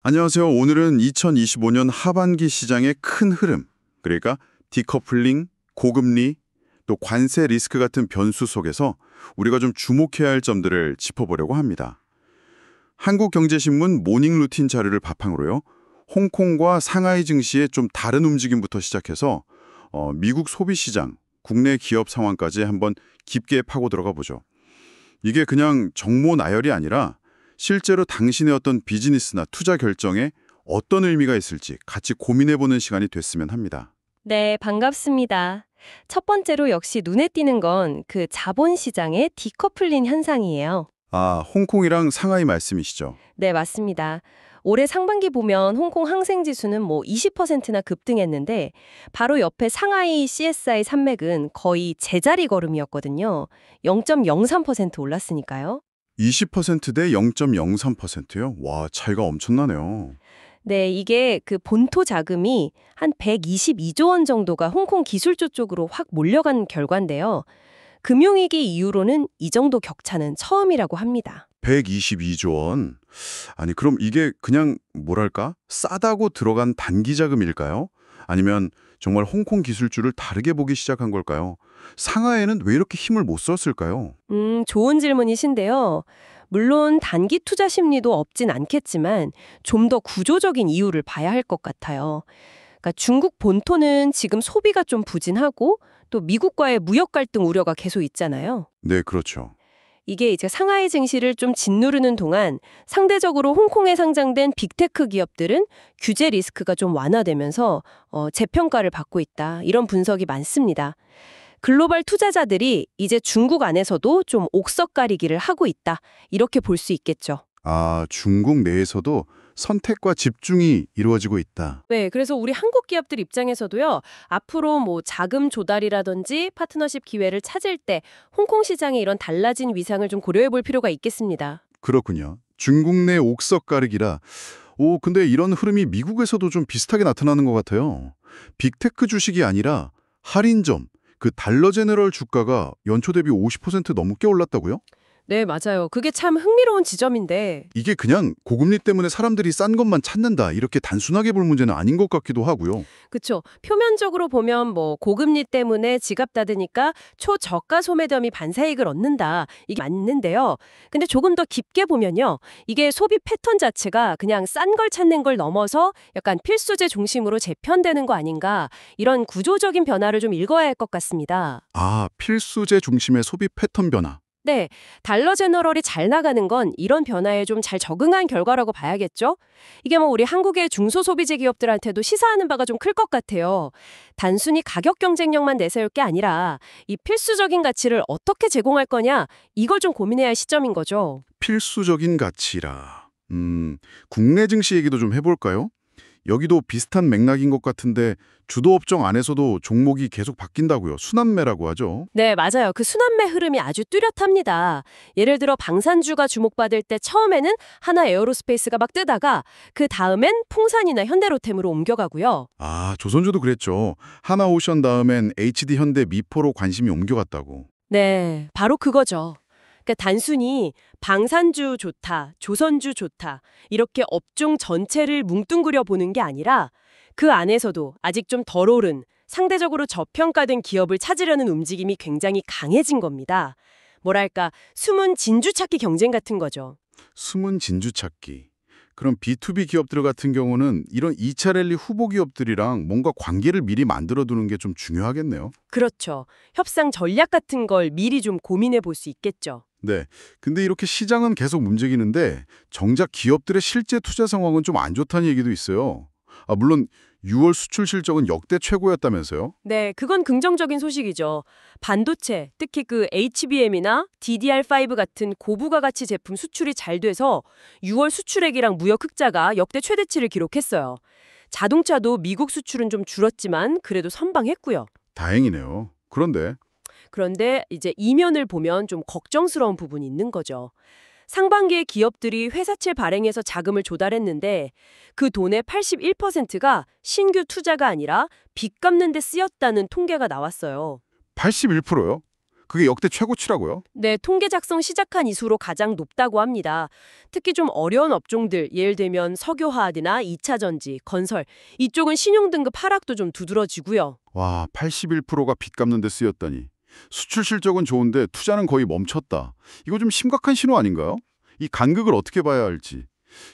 안녕하세요. 오늘은 2025년 하반기 시장의 큰 흐름, 그러니까 디커플링, 고금리, 또 관세 리스크 같은 변수 속에서 우리가 좀 주목해야 할 점들을 짚어보려고 합니다. 한국경제신문 모닝 루틴 자료를 바탕으로요. 홍콩과 상하이 증시의 좀 다른 움직임부터 시작해서 미국 소비시장, 국내 기업 상황까지 한번 깊게 파고 들어가 보죠. 이게 그냥 정모 나열이 아니라 실제로 당신의 어떤 비즈니스나 투자 결정에 어떤 의미가 있을지 같이 고민해보는 시간이 됐으면 합니다. 네, 반갑습니다. 첫 번째로 역시 눈에 띄는 건 그 자본시장의 디커플링 현상이에요. 아, 홍콩이랑 상하이 말씀이시죠? 네, 맞습니다. 올해 상반기 보면 홍콩 항생지수는 뭐 20%나 급등했는데 바로 옆에 상하이 CSI 산맥은 거의 제자리 걸음이었거든요. 0.03% 올랐으니까요. 20%대 0.03%요? 와, 차이가 엄청나네요. 네, 이게 그 본토 자금이 한 122조 원 정도가 홍콩 기술주 쪽으로 확 몰려간 결과인데요. 금융위기 이후로는 이 정도 격차는 처음이라고 합니다. 122조 원. 아니, 그럼 이게 그냥 뭐랄까? 싸다고 들어간 단기 자금일까요? 아니면 정말 홍콩 기술주를 다르게 보기 시작한 걸까요? 상하이는 왜 이렇게 힘을 못 썼을까요? 좋은 질문이신데요. 물론 단기 투자 심리도 없진 않겠지만 좀 더 구조적인 이유를 봐야 할 것 같아요. 그러니까 중국 본토는 지금 소비가 좀 부진하고 또 미국과의 무역 갈등 우려가 계속 있잖아요. 네, 그렇죠. 이게 이제 상하이 증시를 좀 짓누르는 동안 상대적으로 홍콩에 상장된 빅테크 기업들은 규제 리스크가 좀 완화되면서 재평가를 받고 있다. 이런 분석이 많습니다. 글로벌 투자자들이 이제 중국 안에서도 좀 옥석 가리기를 하고 있다. 이렇게 볼 수 있겠죠. 아, 중국 내에서도 선택과 집중이 이루어지고 있다. 네, 그래서 우리 한국 기업들 입장에서도요, 앞으로 뭐 자금 조달이라든지 파트너십 기회를 찾을 때 홍콩 시장의 이런 달라진 위상을 좀 고려해 볼 필요가 있겠습니다. 그렇군요. 중국 내 옥석 가르기라. 오, 근데 이런 흐름이 미국에서도 좀 비슷하게 나타나는 것 같아요. 빅테크 주식이 아니라 할인점, 그 달러 제너럴 주가가 연초 대비 50% 넘게 올랐다고요? 네, 맞아요. 그게 참 흥미로운 지점인데. 이게 그냥 고금리 때문에 사람들이 싼 것만 찾는다, 이렇게 단순하게 볼 문제는 아닌 것 같기도 하고요. 그쵸. 표면적으로 보면 뭐 고금리 때문에 지갑 닫으니까 초저가 소매점이 반사이익을 얻는다. 이게 맞는데요. 근데 조금 더 깊게 보면요. 이게 소비 패턴 자체가 그냥 싼 걸 찾는 걸 넘어서 약간 필수재 중심으로 재편되는 거 아닌가. 이런 구조적인 변화를 좀 읽어야 할 것 같습니다. 아, 필수재 중심의 소비 패턴 변화. 네, 달러 제너럴이 잘 나가는 건 이런 변화에 좀 잘 적응한 결과라고 봐야겠죠? 이게 뭐 우리 한국의 중소소비재 기업들한테도 시사하는 바가 좀 클 것 같아요. 단순히 가격 경쟁력만 내세울 게 아니라 이 필수적인 가치를 어떻게 제공할 거냐, 이걸 좀 고민해야 할 시점인 거죠. 필수적인 가치라. 국내 증시 얘기도 좀 해볼까요? 여기도 비슷한 맥락인 것 같은데 주도 업종 안에서도 종목이 계속 바뀐다고요. 순환매라고 하죠. 네, 맞아요. 그 순환매 흐름이 아주 뚜렷합니다. 예를 들어 방산주가 주목받을 때 처음에는 하나 에어로스페이스가 막 뜨다가 그 다음엔 풍산이나 현대로템으로 옮겨가고요. 아, 조선주도 그랬죠. 하나오션 다음엔 HD 현대 미포로 관심이 옮겨갔다고. 네, 바로 그거죠. 그러니까 단순히 방산주 좋다, 조선주 좋다 이렇게 업종 전체를 뭉뚱그려 보는 게 아니라 그 안에서도 아직 좀 덜 오른 상대적으로 저평가된 기업을 찾으려는 움직임이 굉장히 강해진 겁니다. 뭐랄까 숨은 진주찾기 경쟁 같은 거죠. 숨은 진주 찾기. 그럼 B2B 기업들 같은 경우는 이런 2차 랠리 후보 기업들이랑 뭔가 관계를 미리 만들어 두는 게 좀 중요하겠네요. 그렇죠. 협상 전략 같은 걸 미리 좀 고민해 볼 수 있겠죠. 네. 근데 이렇게 시장은 계속 움직이는데 정작 기업들의 실제 투자 상황은 좀 안 좋다는 얘기도 있어요. 아, 물론 6월 수출 실적은 역대 최고였다면서요? 네, 그건 긍정적인 소식이죠. 반도체, 특히 그 HBM이나 DDR5 같은 고부가 가치 제품 수출이 잘 돼서 6월 수출액이랑 무역 흑자가 역대 최대치를 기록했어요. 자동차도 미국 수출은 좀 줄었지만 그래도 선방했고요. 다행이네요. 그런데 이제 이면을 보면 좀 걱정스러운 부분이 있는 거죠. 상반기에 기업들이 회사채 발행해서 자금을 조달했는데 그 돈의 81%가 신규 투자가 아니라 빚 갚는 데 쓰였다는 통계가 나왔어요. 81%요? 그게 역대 최고치라고요? 네, 통계 작성 시작한 이후로 가장 높다고 합니다. 특히 좀 어려운 업종들, 예를 들면 석유화학이나 2차 전지, 건설, 이쪽은 신용등급 하락도 좀 두드러지고요. 와, 81%가 빚 갚는 데 쓰였다니. 수출 실적은 좋은데 투자는 거의 멈췄다. 이거 좀 심각한 신호 아닌가요? 이 간극을 어떻게 봐야 할지.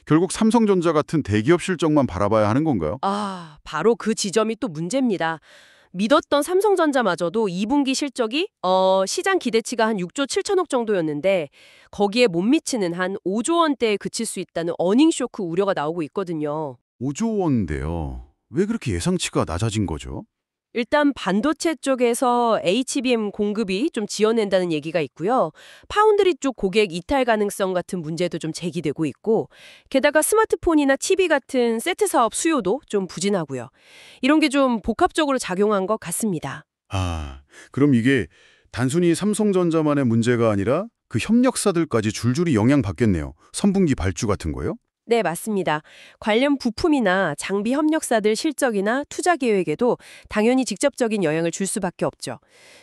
결국 삼성전자 같은 대기업 실적만 바라봐야 하는 건가요? 아, 바로 그 지점이 또 문제입니다. 믿었던 삼성전자마저도 2분기 실적이 시장 기대치가 한 6조 7천억 정도였는데 거기에 못 미치는 한 5조 원대에 그칠 수 있다는 어닝 쇼크 우려가 나오고 있거든요. 5조 원인데요. 왜 그렇게 예상치가 낮아진 거죠? 일단 반도체 쪽에서 HBM 공급이 좀 지연된다는 얘기가 있고요. 파운드리 쪽 고객 이탈 가능성 같은 문제도 좀 제기되고 있고 게다가 스마트폰이나 TV 같은 세트 사업 수요도 좀 부진하고요. 이런 게 좀 복합적으로 작용한 것 같습니다. 아, 그럼 이게 단순히 삼성전자만의 문제가 아니라 그 협력사들까지 줄줄이 영향받겠네요. 선분기 발주 같은 거요? 네, 맞습니다. 관련 부품이나 장비 협력사들 실적이나 투자 계획에도 당연히 직접적인 영향을 줄 수밖에 없죠.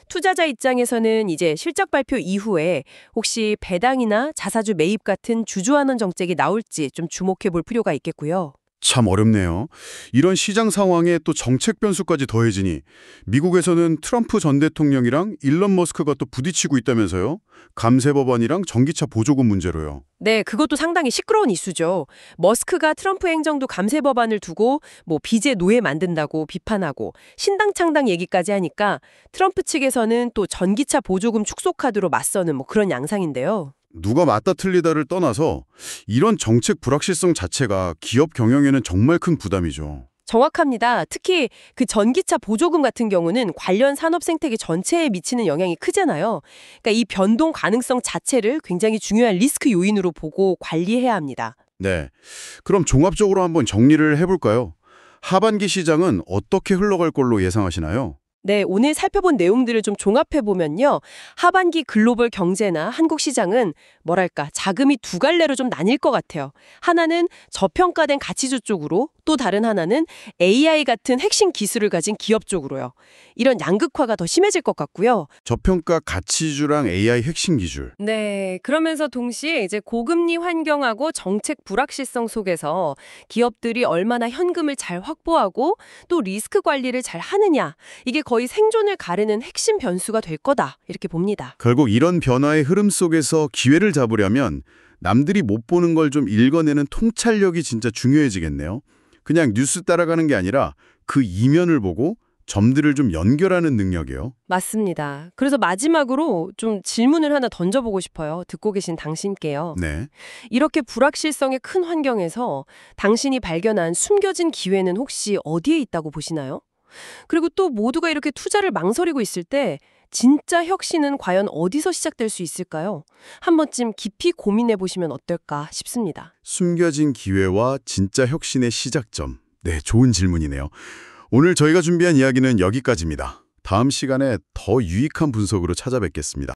투자자 입장에서는 이제 실적 발표 이후에 혹시 배당이나 자사주 매입 같은 주주환원 정책이 나올지 좀 주목해 볼 필요가 있겠고요. 참 어렵네요. 이런 시장 상황에 또 정책 변수까지 더해지니 미국에서는 트럼프 전 대통령이랑 일론 머스크가 또 부딪히고 있다면서요? 감세 법안이랑 전기차 보조금 문제로요. 네, 그것도 상당히 시끄러운 이슈죠. 머스크가 트럼프 행정도 감세 법안을 두고 비제 노예 만든다고 비판하고 신당 창당 얘기까지 하니까 트럼프 측에서는 또 전기차 보조금 축소 카드로 맞서는 그런 양상인데요. 누가 맞다 틀리다를 떠나서 이런 정책 불확실성 자체가 기업 경영에는 정말 큰 부담이죠. 정확합니다. 특히 그 전기차 보조금 같은 경우는 관련 산업 생태계 전체에 미치는 영향이 크잖아요. 그러니까 이 변동 가능성 자체를 굉장히 중요한 리스크 요인으로 보고 관리해야 합니다. 네. 그럼 종합적으로 한번 정리를 해볼까요? 하반기 시장은 어떻게 흘러갈 걸로 예상하시나요? 네, 오늘 살펴본 내용들을 좀 종합해보면요. 하반기 글로벌 경제나 한국 시장은 자금이 두 갈래로 좀 나뉠 것 같아요. 하나는 저평가된 가치주 쪽으로, 또 다른 하나는 AI 같은 핵심 기술을 가진 기업 쪽으로요. 이런 양극화가 더 심해질 것 같고요. 저평가 가치주랑 AI 핵심 기술. 네, 그러면서 동시에 이제 고금리 환경하고 정책 불확실성 속에서 기업들이 얼마나 현금을 잘 확보하고 또 리스크 관리를 잘 하느냐, 이게 거의 생존을 가르는 핵심 변수가 될 거다, 이렇게 봅니다. 결국 이런 변화의 흐름 속에서 기회를 잡으려면 남들이 못 보는 걸 좀 읽어내는 통찰력이 진짜 중요해지겠네요. 그냥 뉴스 따라가는 게 아니라 그 이면을 보고 점들을 좀 연결하는 능력이요. 맞습니다. 그래서 마지막으로 좀 질문을 하나 던져보고 싶어요. 듣고 계신 당신께요. 네. 이렇게 불확실성의 큰 환경에서 당신이 발견한 숨겨진 기회는 혹시 어디에 있다고 보시나요? 그리고 또 모두가 이렇게 투자를 망설이고 있을 때 진짜 혁신은 과연 어디서 시작될 수 있을까요? 한 번쯤 깊이 고민해 보시면 어떨까 싶습니다. 숨겨진 기회와 진짜 혁신의 시작점. 네, 좋은 질문이네요. 오늘 저희가 준비한 이야기는 여기까지입니다. 다음 시간에 더 유익한 분석으로 찾아뵙겠습니다.